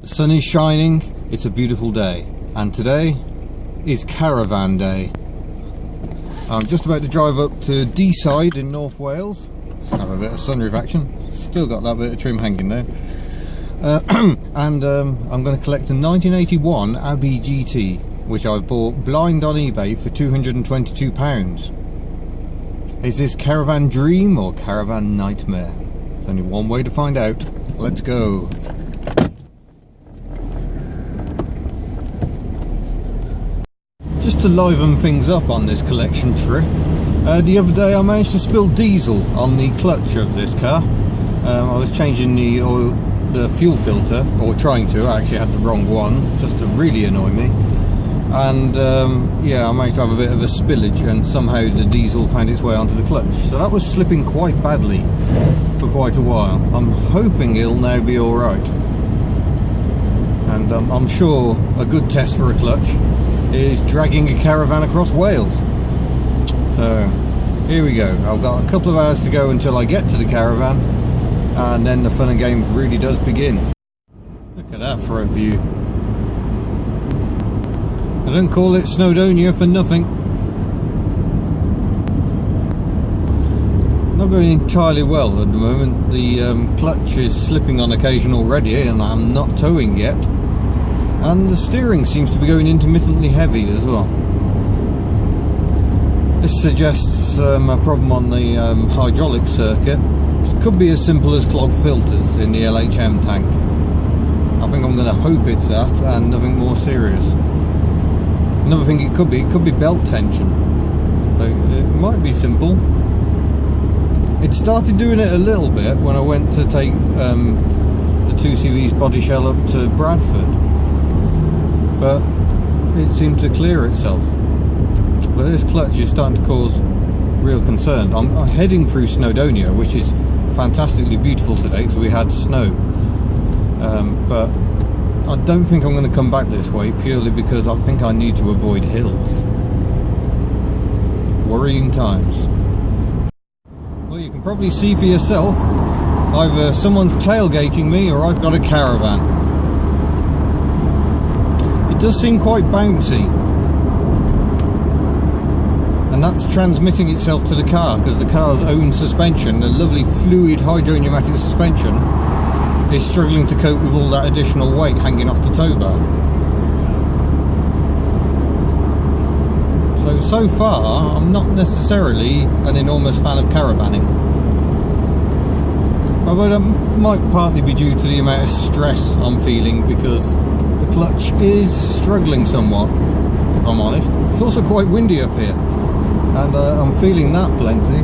The sun is shining, it's a beautiful day, and today is Caravan Day. I'm just about to drive up to Deeside in North Wales. Let's have a bit of sunroof action. Still got that bit of trim hanging there. I'm going to collect a 1981 Abbey GT, which I've bought blind on eBay for £222. Is this Caravan dream or Caravan nightmare? There's only one way to find out. Let's go. Just to liven things up on this collection trip, the other day I managed to spill diesel on the clutch of this car. I was changing the fuel filter, or trying to. I actually had the wrong one, just to really annoy me. And yeah, I managed to have a bit of a spillage, and somehow the diesel found its way onto the clutch. So that was slipping quite badly for quite a while. I'm hoping it'll now be alright. And I'm sure a good test for a clutch is dragging a Caravan across Wales. So here we go. I've got a couple of hours to go until I get to the Caravan, and then the fun and games really does begin. Look at that for a view. I don't call it Snowdonia for nothing. Not going entirely well at the moment. The clutch is slipping on occasion already, and I'm not towing yet. And the steering seems to be going intermittently heavy as well. This suggests a problem on the hydraulic circuit. It could be as simple as clogged filters in the LHM tank. I think I'm going to hope it's that and nothing more serious. Another thing it could be belt tension. So it might be simple. It started doing it a little bit when I went to take the 2CV's body shell up to Bradford, but it seemed to clear itself. But this clutch is starting to cause real concern. I'm heading through Snowdonia, which is fantastically beautiful today because we had snow, but I don't think I'm going to come back this way, purely because I think I need to avoid hills. Worrying times. Well, you can probably see for yourself, either someone's tailgating me or I've got a Caravan. It does seem quite bouncy, and that's transmitting itself to the car, because the car's own suspension, the lovely fluid hydro-pneumatic suspension, is struggling to cope with all that additional weight hanging off the tow bar. So far, I'm not necessarily an enormous fan of caravanning. Although that might partly be due to the amount of stress I'm feeling, because the clutch is struggling somewhat, if I'm honest. It's also quite windy up here, and I'm feeling that plenty.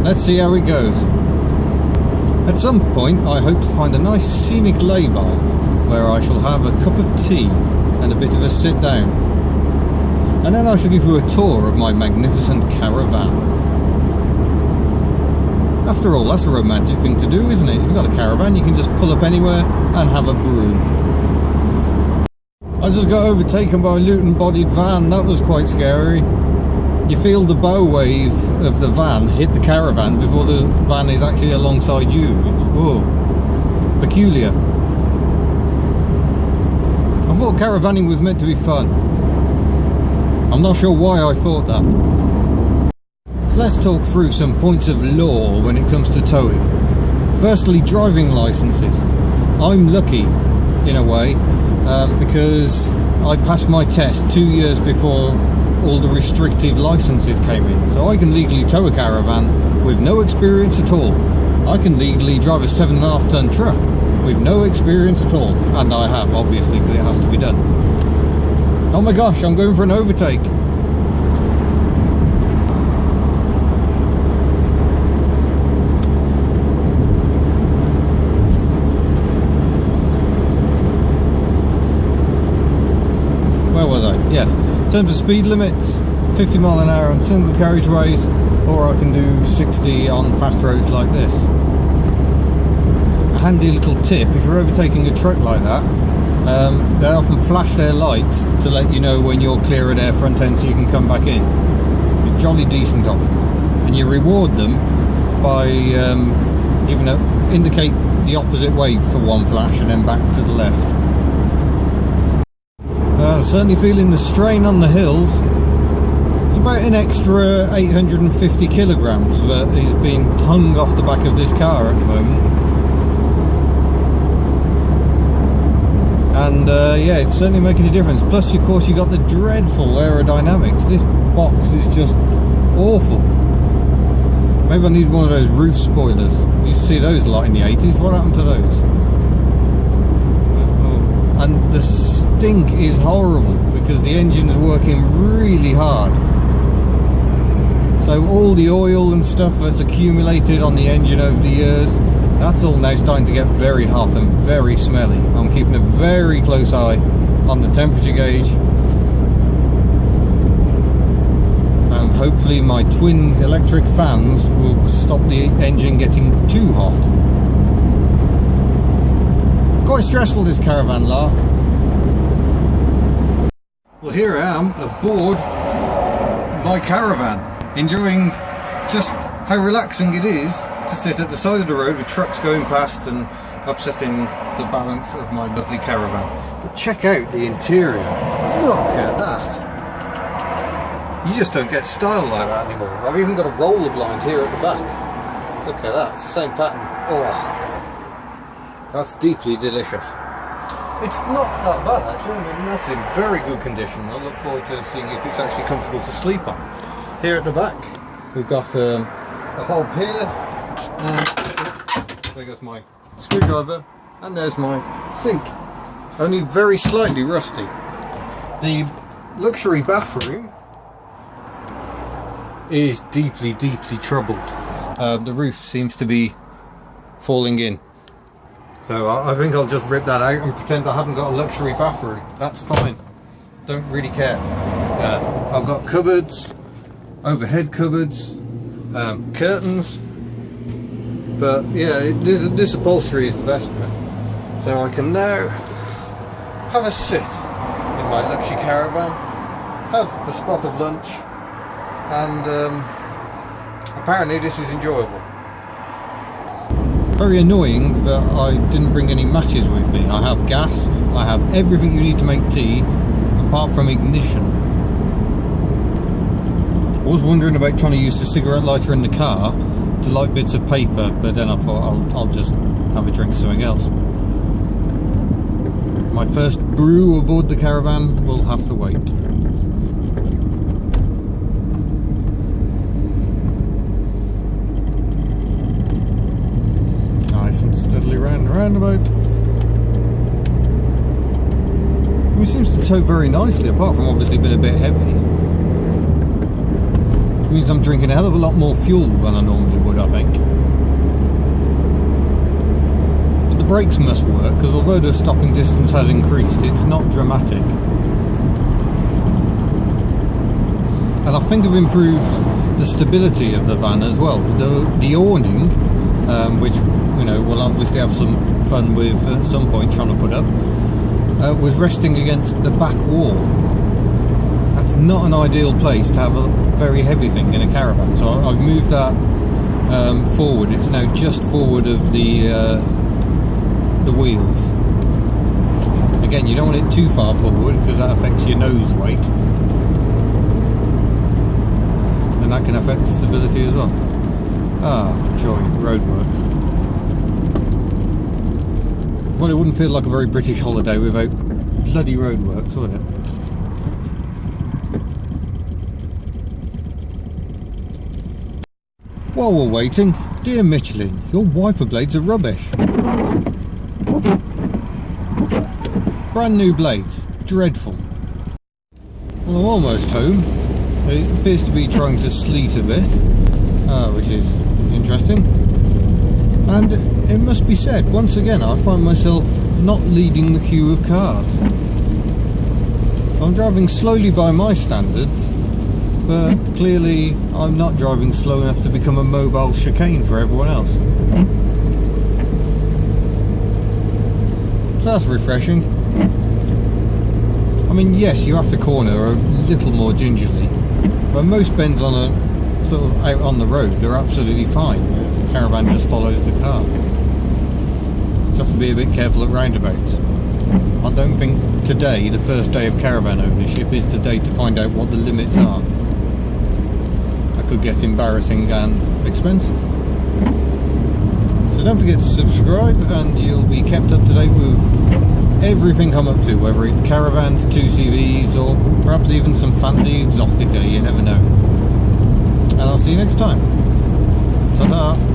Let's see how it goes. At some point I hope to find a nice scenic lay-by where I shall have a cup of tea and a bit of a sit down, and then I shall give you a tour of my magnificent Caravan. After all, that's a romantic thing to do, isn't it? You've got a Caravan, you can just pull up anywhere and have a brew. I just got overtaken by a Luton-bodied van. That was quite scary. You feel the bow wave of the van hit the Caravan before the van is actually alongside you. Whoa, peculiar. I thought caravanning was meant to be fun. I'm not sure why I thought that. So let's talk through some points of law when it comes to towing. Firstly, driving licenses. I'm lucky, in a way, because I passed my test 2 years before all the restrictive licenses came in, so I can legally tow a Caravan with no experience at all. I can legally drive a 7.5 ton truck with no experience at all, and I have, obviously, because it has to be done. Oh my gosh, I'm going for an overtake. Where was I? Yes. In terms of speed limits, 50 mile an hour on single carriageways, or I can do 60 on fast roads like this. A handy little tip, if you're overtaking a truck like that, they often flash their lights to let you know when you're clear of their front end so you can come back in. It's jolly decent of them. And you reward them by indicate the opposite way for one flash and then back to the left. Certainly feeling the strain on the hills. It's about an extra 850 kilograms that is being hung off the back of this car at the moment. And yeah, it's certainly making a difference. Plus, of course, you got the dreadful aerodynamics. This box is just awful. Maybe I need one of those roof spoilers. You see those a lot in the 80s. What happened to those? And the stink is horrible because the engine's working really hard. So all the oil and stuff that's accumulated on the engine over the years, that's all now starting to get very hot and very smelly. I'm keeping a very close eye on the temperature gauge. And hopefully my twin electric fans will stop the engine getting too hot. Quite stressful, this caravan lark. Well, here I am aboard my caravan, enjoying just how relaxing it is to sit at the side of the road with trucks going past and upsetting the balance of my lovely caravan. But check out the interior. Look at that. You just don't get style like that anymore. I've even got a roller blind here at the back. Look at that, it's the same pattern. Oh. That's deeply delicious. It's not that bad actually. I mean, that's in very good condition. I look forward to seeing if it's actually comfortable to sleep on. Here at the back, we've got a hob here, and there goes my screwdriver, and there's my sink. Only very slightly rusty. The luxury bathroom is deeply, deeply troubled. The roof seems to be falling in. So I think I'll just rip that out and pretend I haven't got a luxury bathroom. That's fine. Don't really care. I've got cupboards, overhead cupboards, curtains. But yeah, this upholstery is the best of it. So I can now have a sit in my luxury caravan, have a spot of lunch, and apparently this is enjoyable. Very annoying that I didn't bring any matches with me. I have gas, I have everything you need to make tea, apart from ignition. I was wondering about trying to use the cigarette lighter in the car to light bits of paper, but then I thought I'll just have a drink of something else. My first brew aboard the caravan will have to wait. Steadily round and roundabout. It seems to tow very nicely, apart from obviously being a bit heavy. Which means I'm drinking a hell of a lot more fuel than I normally would, I think. But the brakes must work, because although the stopping distance has increased, it's not dramatic. And I think I've improved the stability of the van as well. The awning, which we'll obviously have some fun with at some point trying to put up, was resting against the back wall. That's not an ideal place to have a very heavy thing in a caravan, so I've moved that forward. It's now just forward of the wheels. Again, you don't want it too far forward because that affects your nose weight, and that can affect the stability as well. Joy, roadworks. Well, it wouldn't feel like a very British holiday without bloody roadworks, would it? While we're waiting, dear Michelin, your wiper blades are rubbish. Brand new blades, dreadful. Well, I'm almost home. It appears to be trying to sleet a bit, which is interesting. And it must be said, once again, I find myself not leading the queue of cars. I'm driving slowly by my standards, but clearly I'm not driving slow enough to become a mobile chicane for everyone else. So that's refreshing. I mean, yes, you have to corner a little more gingerly, but most bends on a sort of out on the road are absolutely fine. Caravan just follows the car. So have to be a bit careful at roundabouts. I don't think today, the first day of Caravan ownership, is the day to find out what the limits are. That could get embarrassing and expensive. So don't forget to subscribe and you'll be kept up to date with everything I'm up to, whether it's Caravans, 2CVs, or perhaps even some fancy exotica, you never know. And I'll see you next time. Ta-ta!